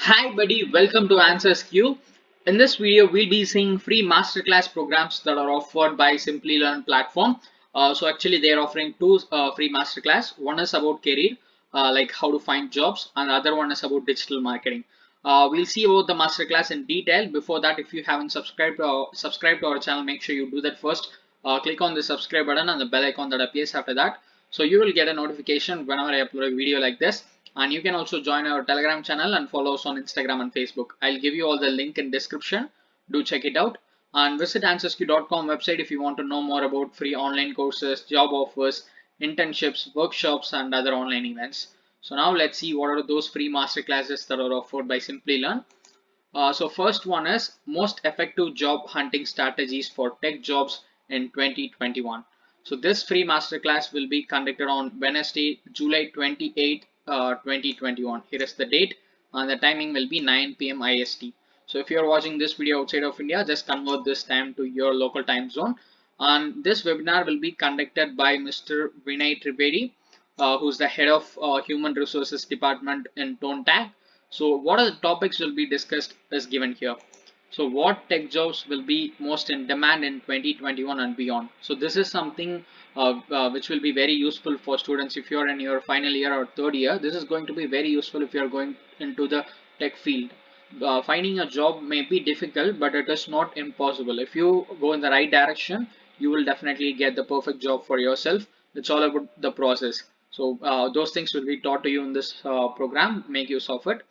Hi buddy, welcome to answersQ. In this video, we'll be seeing free masterclass programs that are offered by Simplilearn platform. So actually, they are offering two free masterclass. One is about career, like how to find jobs, and the other one is about digital marketing. We'll see about the masterclass in detail. Before that, if you haven't subscribed to our channel, make sure you do that first. Click on the subscribe button and the bell icon that appears after that. So you will get a notification whenever I upload a video like this. And you can also join our Telegram channel and follow us on Instagram and Facebook. I'll give you all the link in description. Do check it out and visit answersQ.com website if you want to know more about free online courses, job offers, internships, workshops, and other online events. So now let's see what are those free masterclasses that are offered by Simplilearn. So first one is most effective job hunting strategies for tech jobs in 2021. So this free masterclass will be conducted on Wednesday, July 28, 2021. Here is the date and the timing will be 9 p.m. IST. So if you're watching this video outside of India, just convert this time to your local time zone. And this webinar will be conducted by Mr. Vinay Trivedi, who's the head of Human Resources Department in ToneTag. So what are the topics will be discussed is given here. So what tech jobs will be most in demand in 2021 and beyond? So this is something which will be very useful for students if you're in your final year or third year. This is going to be very useful if you're going into the tech field. Finding a job may be difficult, but it is not impossible. If you go in the right direction, you will definitely get the perfect job for yourself. It's all about the process. So those things will be taught to you in this program. Make use of it.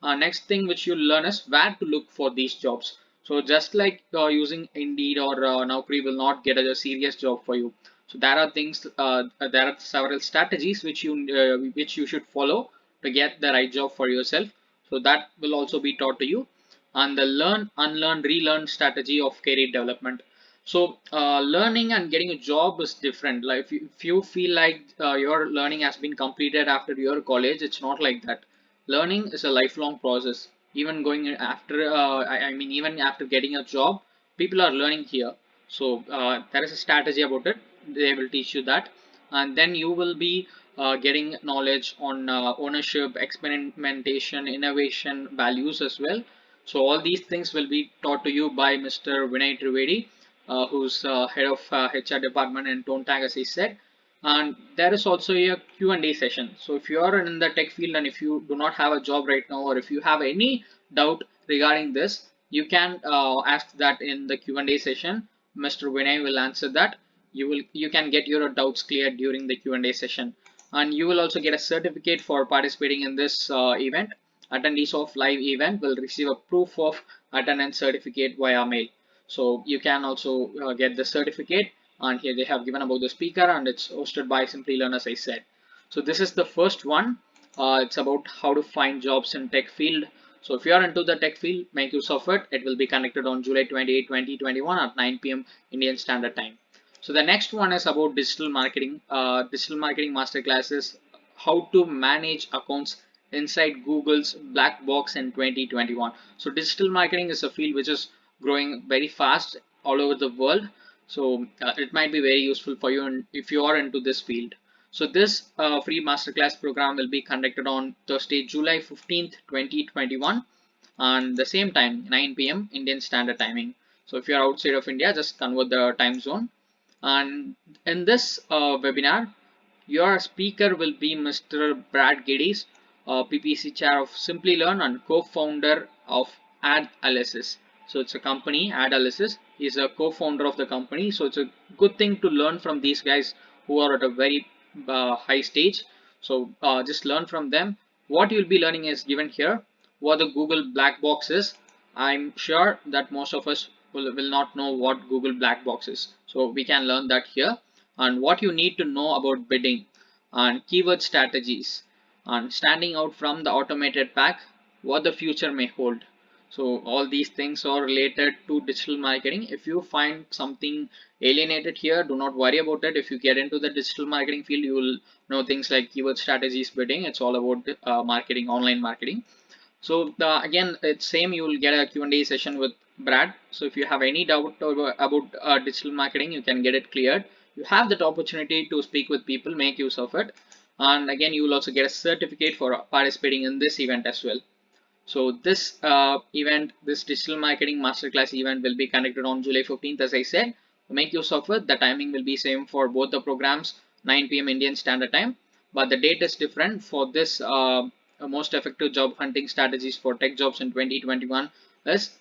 Next thing which you'll learn is where to look for these jobs. So just like using Indeed or Naukri will not get a serious job for you. So there are things, there are several strategies which you should follow to get the right job for yourself. So that will also be taught to you. And the learn, unlearn, relearn strategy of career development. So learning and getting a job is different. Like if you feel like your learning has been completed after your college, it's not like that. Learning is a lifelong process. Even going after, I mean, even after getting a job, people are learning here. So there is a strategy about it. They will teach you that, and then you will be getting knowledge on ownership, experimentation, innovation, values as well. So all these things will be taught to you by Mr. Vinay Trivedi, who's head of HR department in ToneTag, as I said. And there is also a Q&A session. So if you are in the tech field and if you do not have a job right now, or if you have any doubt regarding this, you can ask that in the Q&A session. Mr. Vinay will answer that. You can get your doubts cleared during the Q&A session, and you will also get a certificate for participating in this event. Attendees of live event will receive a proof of attendance certificate via mail. So you can also get the certificate, and here they have given about the speaker, and it's hosted by Simplilearn, as I said. So this is the first one. It's about how to find jobs in tech field. So if you are into the tech field, make use of it. It will be conducted on July 28, 2021 at 9 p.m. Indian Standard Time. So the next one is about digital marketing. Digital marketing masterclasses, how to manage accounts inside Google's black box in 2021. So digital marketing is a field which is growing very fast all over the world. So it might be very useful for you if you are into this field. So this free masterclass program will be conducted on Thursday, July 15th, 2021, and the same time, 9 p.m. Indian Standard Timing. So if you are outside of India, just convert the time zone. And in this webinar, your speaker will be Mr. Brad Geddes, PPC chair of Simplilearn and co-founder of Analysis. So it's a company, Analysis. He's a co-founder of the company. So it's a good thing to learn from these guys who are at a very high stage. So just learn from them. What you'll be learning is given here. What the Google black box is. I'm sure that most of us will not know what Google black box is. So we can learn that here, and what you need to know about bidding and keyword strategies and standing out from the automated pack, what the future may hold. So all these things are related to digital marketing. If you find something alienated here, do not worry about it. If you get into the digital marketing field, you will know things like keyword strategies, bidding. It's all about marketing, online marketing. So again, it's same. You will get a Q&A session with Brad. So if you have any doubt about digital marketing, you can get it cleared. You have that opportunity to speak with people, make use of it. And again, you will also get a certificate for participating in this event as well. So this event, this digital marketing masterclass event will be conducted on July 15th, as I said. Make use of it. The timing will be same for both the programs, 9 p.m. Indian Standard Time, but the date is different. For this most effective job hunting strategies for tech jobs in 2021 is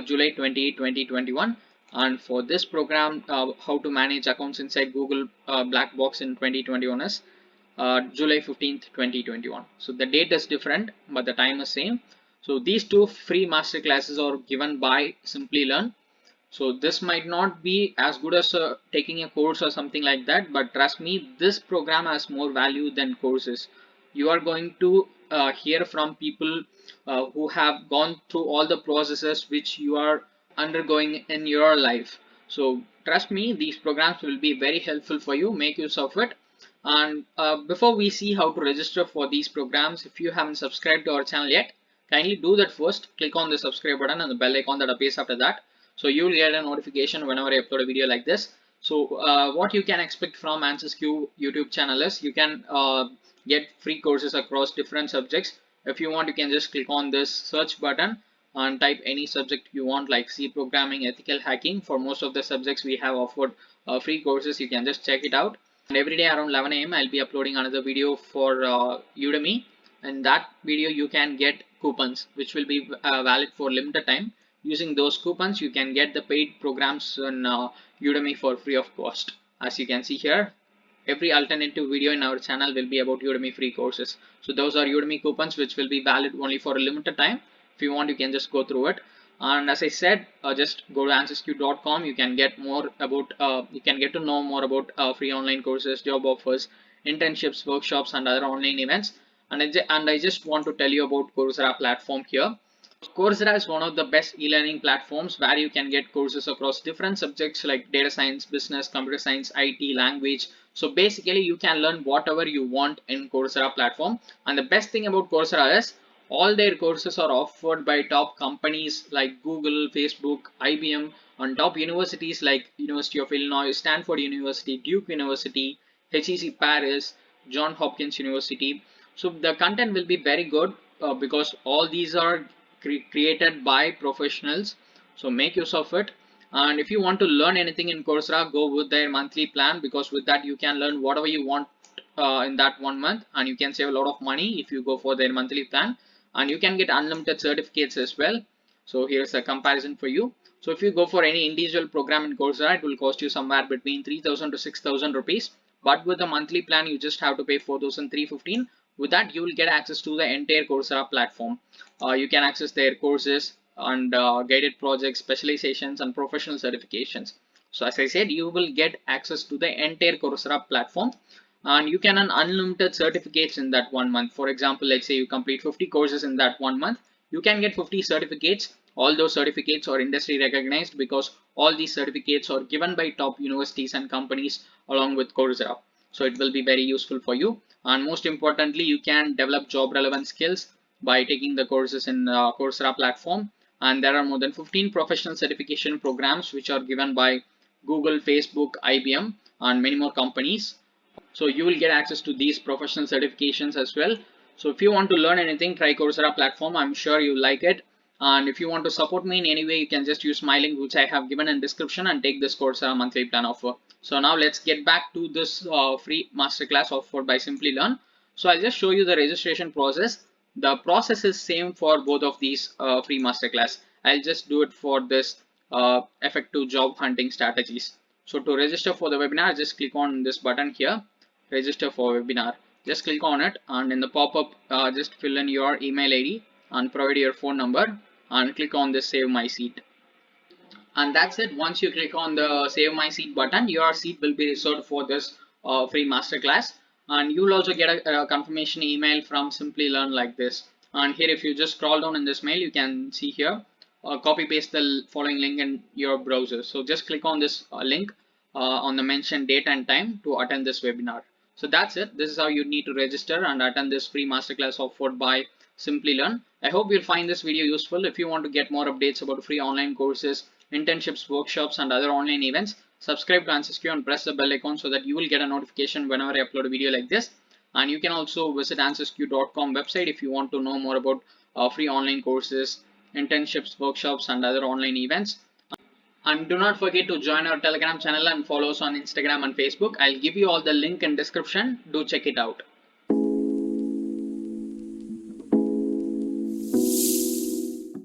July 20, 2021. And for this program, how to manage accounts inside Google Black Box in 2021 is July 15th, 2021. So the date is different, but the time is same. So these two free master classes are given by Simplilearn. So this might not be as good as taking a course or something like that, but trust me, this program has more value than courses. You are going to hear from people who have gone through all the processes which you are undergoing in your life. So trust me, these programs will be very helpful for you. Make use of it. And before we see how to register for these programs, if you haven't subscribed to our channel yet, kindly do that first. Click on the subscribe button and the bell icon that appears after that. So you will get a notification whenever I upload a video like this. So what you can expect from answersQ YouTube channel is you can get free courses across different subjects. If you want, you can just click on this search button and type any subject you want, like C programming, ethical hacking. For most of the subjects we have offered free courses. You can just check it out. And every day around 11 a.m. I'll be uploading another video for Udemy. In that video you can get coupons which will be valid for limited time. Using those coupons you can get the paid programs on Udemy for free of cost. As you can see here, every alternative video in our channel will be about Udemy free courses. So those are Udemy coupons which will be valid only for a limited time. If you want, you can just go through it. And as I said, just go to answersq.com. You can get more about you can get to know more about free online courses, job offers, internships, workshops, and other online events. And I just want to tell you about Coursera platform here. Coursera is one of the best e-learning platforms where you can get courses across different subjects like data science, business, computer science, IT, language. So basically you can learn whatever you want in Coursera platform. And the best thing about Coursera is all their courses are offered by top companies like Google, Facebook, IBM, and top universities like University of Illinois, Stanford University, Duke University, HEC Paris, John Hopkins University. So the content will be very good because all these are created by professionals. So make use of it. And if you want to learn anything in Coursera, go with their monthly plan, because with that you can learn whatever you want in that 1 month, and you can save a lot of money if you go for their monthly plan. And you can get unlimited certificates as well. So here's a comparison for you. So if you go for any individual program in Coursera, it will cost you somewhere between 3,000 to 6,000 rupees. But with the monthly plan, you just have to pay 4,315. With that, you will get access to the entire Coursera platform. You can access their courses and guided projects, specializations, and professional certifications. So as I said, you will get access to the entire Coursera platform, and you can earn unlimited certificates in that 1 month. For example, let's say you complete 50 courses in that 1 month, you can get 50 certificates. All those certificates are industry recognized because all these certificates are given by top universities and companies along with Coursera. So it will be very useful for you. And most importantly, you can develop job relevant skills by taking the courses in Coursera platform. And there are more than 15 professional certification programs which are given by Google, Facebook, IBM, and many more companies. So you will get access to these professional certifications as well. So if you want to learn anything, try Coursera platform. I'm sure you like it. And if you want to support me in any way, you can just use my link which I have given in description and take this Coursera monthly plan offer. So now let's get back to this free masterclass offered by Simplilearn. So I'll just show you the registration process. The process is same for both of these free masterclass. I'll just do it for this effective job hunting strategies. So to register for the webinar, just click on this button here, register for webinar. Just click on it, and in the pop-up just fill in your email ID and provide your phone number and click on this save my seat. And that's it. Once you click on the save my seat button, your seat will be reserved for this free masterclass, and you'll also get a confirmation email from Simplilearn like this. And here, if you just scroll down in this mail, you can see here copy paste the following link in your browser. So just click on this link on the mentioned date and time to attend this webinar. So that's it. This is how you need to register and attend this free masterclass offered by Simplilearn. I hope you'll find this video useful. If you want to get more updates about free online courses, internships, workshops, and other online events, subscribe to answersQ and press the bell icon so that you will get a notification whenever I upload a video like this. And you can also visit answersQ.com website if you want to know more about free online courses, internships, workshops, and other online events. And do not forget to join our Telegram channel and follow us on Instagram and Facebook. I'll give you all the link in description. Do check it out.